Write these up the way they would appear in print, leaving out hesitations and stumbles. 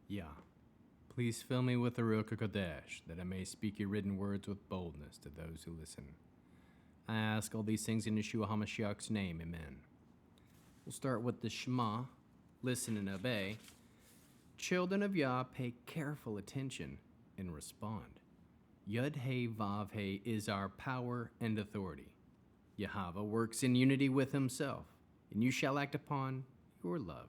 Yah, please fill me with the Ruach HaKodesh, that I may speak your written words with boldness to those who listen. I ask all these things in Yeshua HaMashiach's name, amen. We'll start with the Shema, listen and obey. Children of Yah, pay careful attention and respond. Yud He Vav He is our power and authority. Yahweh works in unity with himself, and you shall act upon your love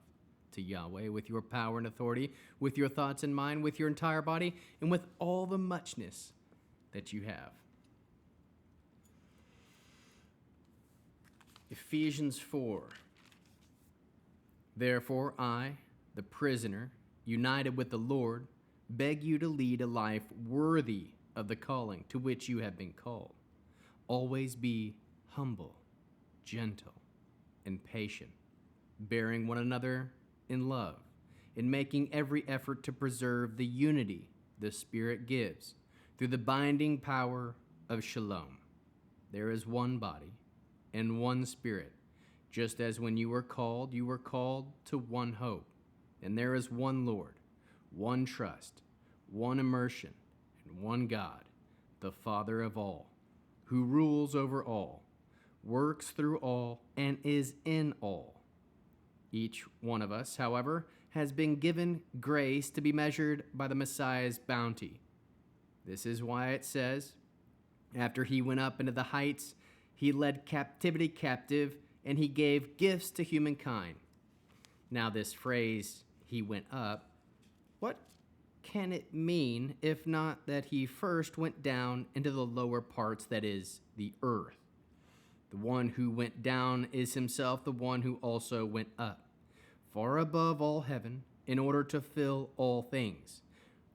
to Yahweh with your power and authority, with your thoughts in mind, with your entire body, and with all the muchness that you have. Ephesians 4. Therefore I, the prisoner, united with the Lord, beg you to lead a life worthy of the calling to which you have been called. Always be humble, gentle, and patient, bearing one another in love, in making every effort to preserve the unity the Spirit gives through the binding power of shalom. There is one body and one Spirit, just as when you were called to one hope. And there is one Lord, one trust, one immersion, and one God, the Father of all, who rules over all, works through all, and is in all. Each one of us, however, has been given grace to be measured by the Messiah's bounty. This is why it says, after he went up into the heights, he led captivity captive, and he gave gifts to humankind. Now this phrase, he went up, what can it mean if not that he first went down into the lower parts, that is, the earth? The one who went down is himself the one who also went up, far above all heaven, in order to fill all things.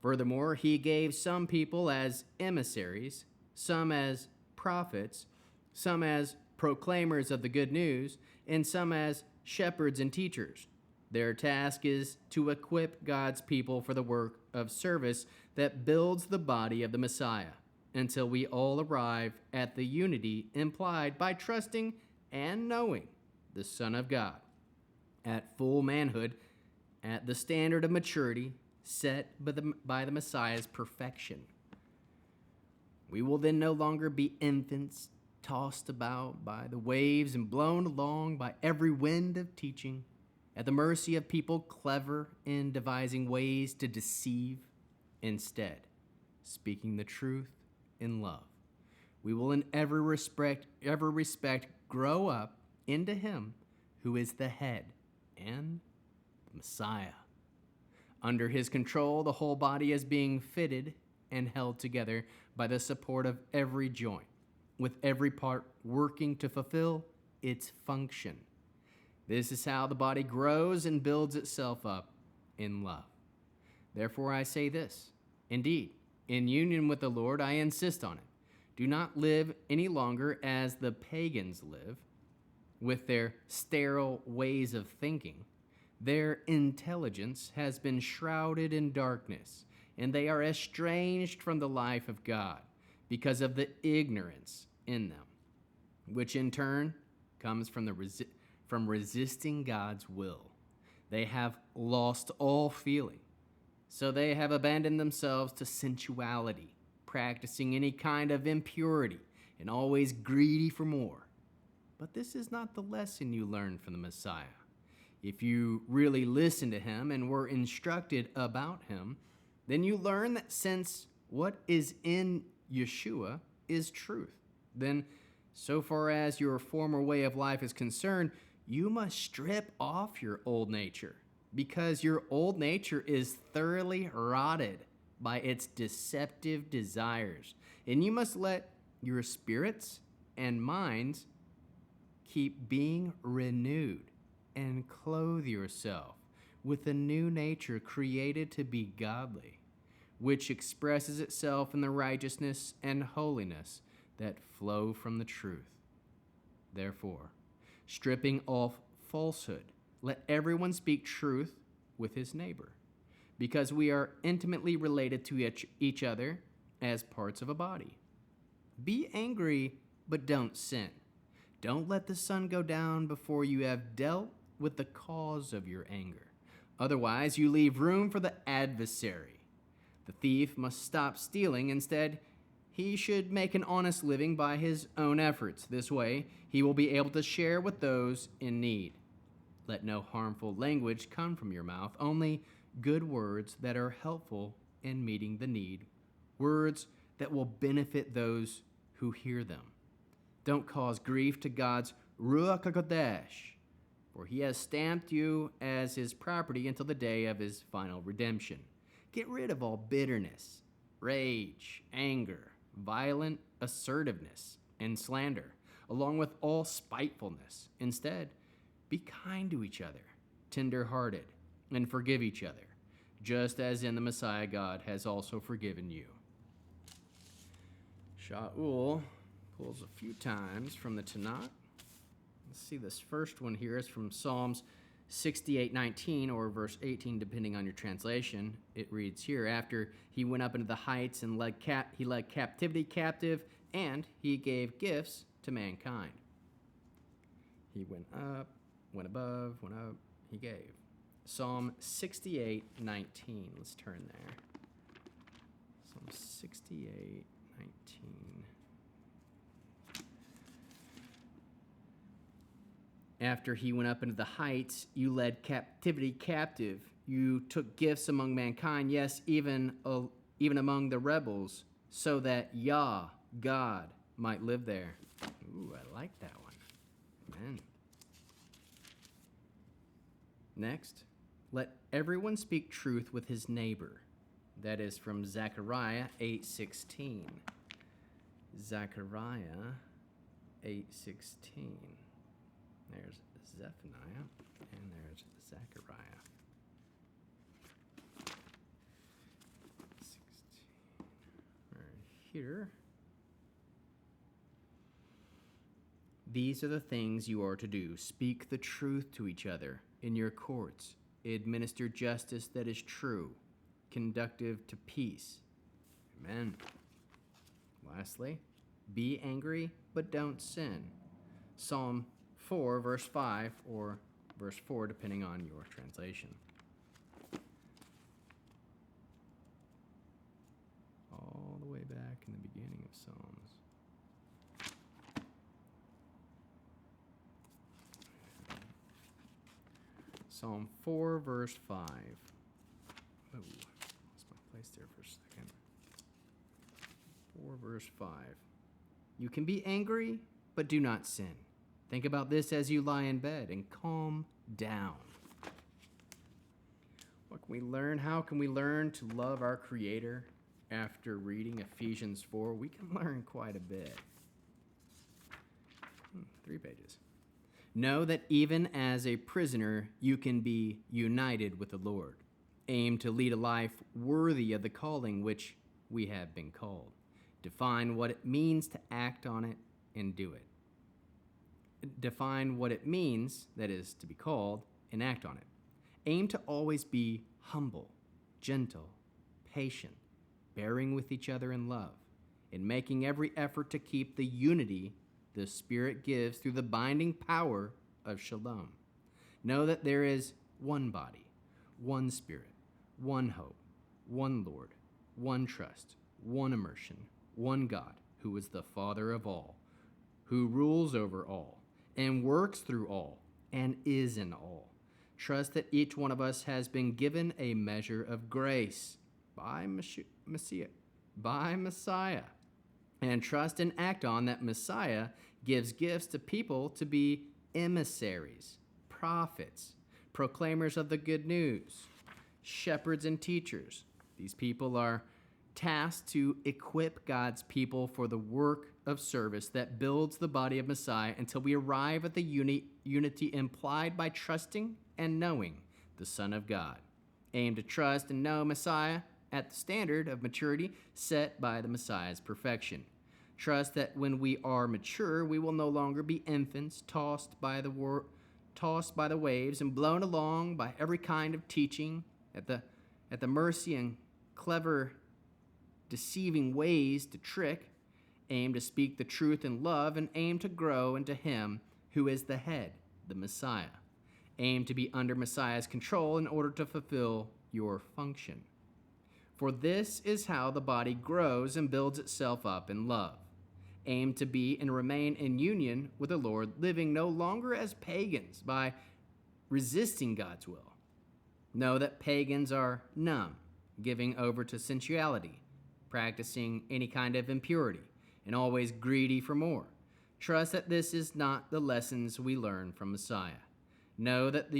Furthermore, he gave some people as emissaries, some as prophets, some as proclaimers of the good news, and some as shepherds and teachers. Their task is to equip God's people for the work of service that builds the body of the Messiah, until we all arrive at the unity implied by trusting and knowing the Son of God, at full manhood, at the standard of maturity set by the Messiah's perfection. We will then no longer be infants, tossed about by the waves and blown along by every wind of teaching, at the mercy of people clever in devising ways to deceive. Instead, speaking the truth in love, we will in every respect grow up into him who is the head and the Messiah. Under his control, the whole body is being fitted and held together by the support of every joint, with every part working to fulfill its function. This is how the body grows and builds itself up in love. Therefore I say this, indeed, in union with the Lord, I insist on it. Do not live any longer as the pagans live, with their sterile ways of thinking. Their intelligence has been shrouded in darkness, and they are estranged from the life of God because of the ignorance in them, which in turn comes from resisting God's will. They have lost all feeling, so they have abandoned themselves to sensuality, practicing any kind of impurity and always greedy for more. But this is not the lesson you learned from the Messiah. If you really listened to him and were instructed about him, then you learn that since what is in Yeshua is truth, then so far as your former way of life is concerned, you must strip off your old nature, because your old nature is thoroughly rotted by its deceptive desires, and you must let your spirits and minds keep being renewed and clothe yourself with a new nature created to be godly, which expresses itself in the righteousness and holiness that flow from the truth. Therefore, stripping off falsehood, let everyone speak truth with his neighbor, because we are intimately related to each other as parts of a body. Be angry, but don't sin. Don't let the sun go down before you have dealt with the cause of your anger. Otherwise, you leave room for the adversary. The thief must stop stealing. Instead, he should make an honest living by his own efforts. This way, he will be able to share with those in need. Let no harmful language come from your mouth, only good words that are helpful in meeting the need, words that will benefit those who hear them. Don't cause grief to God's Ruach HaKodesh, for he has stamped you as his property until the day of his final redemption. Get rid of all bitterness, rage, anger, violent assertiveness, and slander, along with all spitefulness. Instead, be kind to each other, tender-hearted, and forgive each other, just as in the Messiah God has also forgiven you. Shaul pulls a few times from the Tanakh. Let's see, this first one here is from Psalms 68:19 or verse 18, depending on your translation. It reads here, after he went up into the heights and he led captivity captive, and he gave gifts to mankind. He went up, went above, went up, he gave. Psalm 68:19. Let's turn there. Psalm 68:19. After he went up into the heights, you led captivity captive. You took gifts among mankind, yes, even among the rebels, so that Yah, God, might live there. Ooh, I like that one. Amen. Next, let everyone speak truth with his neighbor. That is from Zechariah 8:16. Zechariah 8:16. There's Zephaniah, and there's Zechariah. 16. Right here. These are the things you are to do. Speak the truth to each other in your courts. Administer justice that is true, conducive to peace. Amen. Lastly, be angry, but don't sin. Psalm 4, verse 5, or verse 4, depending on your translation. All the way back in the beginning of Psalms. Psalm 4, verse 5. Oh, lost my place there for a second. 4, verse 5. You can be angry, but do not sin. Think about this as you lie in bed and calm down. What can we learn? How can we learn to love our Creator after reading Ephesians 4? We can learn quite a bit. 3 pages. Know that even as a prisoner, you can be united with the Lord. Aim to lead a life worthy of the calling which we have been called. Define what it means to act on it and do it. Define what it means, that is, to be called, and act on it. Aim to always be humble, gentle, patient, bearing with each other in love, and making every effort to keep the unity the Spirit gives through the binding power of shalom. Know that there is one body, one Spirit, one hope, one Lord, one trust, one immersion, one God, who is the Father of all, who rules over all, and works through all, and is in all. Trust that each one of us has been given a measure of grace by Messiah, and trust and act on that Messiah gives gifts to people to be emissaries, prophets, proclaimers of the good news, shepherds and teachers. These people are tasked to equip God's people for the work of service that builds the body of Messiah until we arrive at the unity implied by trusting and knowing the Son of God. Aim to trust and know Messiah at the standard of maturity set by the Messiah's perfection. Trust that when we are mature, we will no longer be infants tossed by the waves and blown along by every kind of teaching at the mercy and clever deceiving ways to trick. Aim to speak the truth in love, and aim to grow into Him who is the head, the Messiah. Aim to be under Messiah's control in order to fulfill your function. For this is how the body grows and builds itself up in love. Aim to be and remain in union with the Lord, living no longer as pagans by resisting God's will. Know that pagans are numb, giving over to sensuality, practicing any kind of impurity, and always greedy for more. Trust that this is not the lessons we learn from Messiah. Know that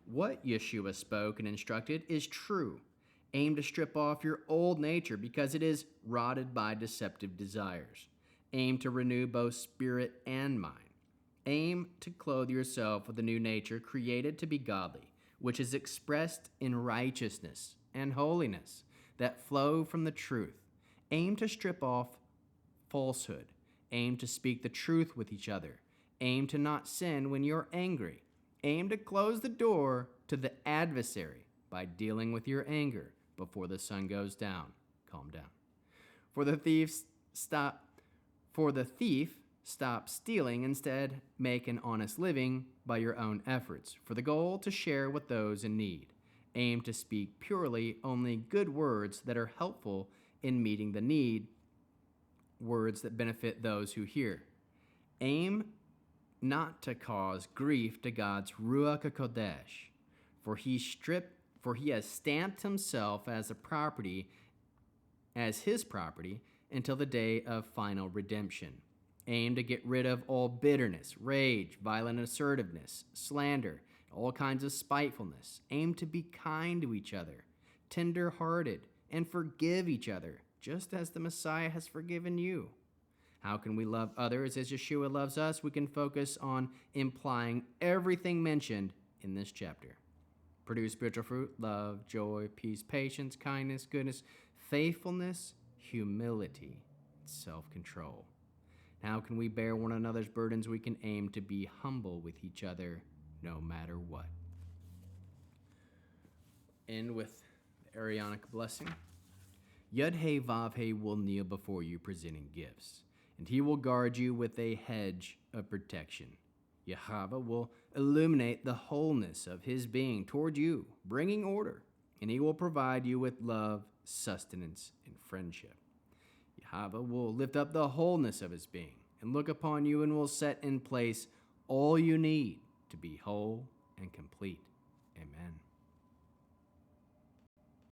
what Yeshua spoke and instructed is true. Aim to strip off your old nature because it is rotted by deceptive desires. Aim to renew both spirit and mind. Aim to clothe yourself with a new nature created to be godly, which is expressed in righteousness and holiness that flow from the truth. Aim to strip off falsehood. Aim to speak the truth with each other. Aim to not sin when you're angry. Aim to close the door to the adversary by dealing with your anger before the sun goes down. Calm down. For the thief, stop stealing. Instead, make an honest living by your own efforts, for the goal to share with those in need. Aim to speak purely only good words that are helpful in meeting the need, words that benefit those who hear. Aim not to cause grief to God's Ruach HaKodesh, for he has stamped himself as his property until the day of final redemption. Aim to get rid of all bitterness, rage, violent assertiveness, slander, all kinds of spitefulness. Aim to be kind to each other, tender-hearted, and forgive each other, just as the Messiah has forgiven you. How can we love others as Yeshua loves us? We can focus on implying everything mentioned in this chapter. Produce spiritual fruit, love, joy, peace, patience, kindness, goodness, faithfulness, humility, self-control. How can we bear one another's burdens? We can aim to be humble with each other no matter what. End with the Arianic blessing. Yud-He Vav-He will kneel before you presenting gifts, and he will guard you with a hedge of protection. Yahweh will illuminate the wholeness of his being toward you, bringing order, and he will provide you with love, sustenance, and friendship. Yahweh will lift up the wholeness of his being and look upon you and will set in place all you need to be whole and complete. Amen.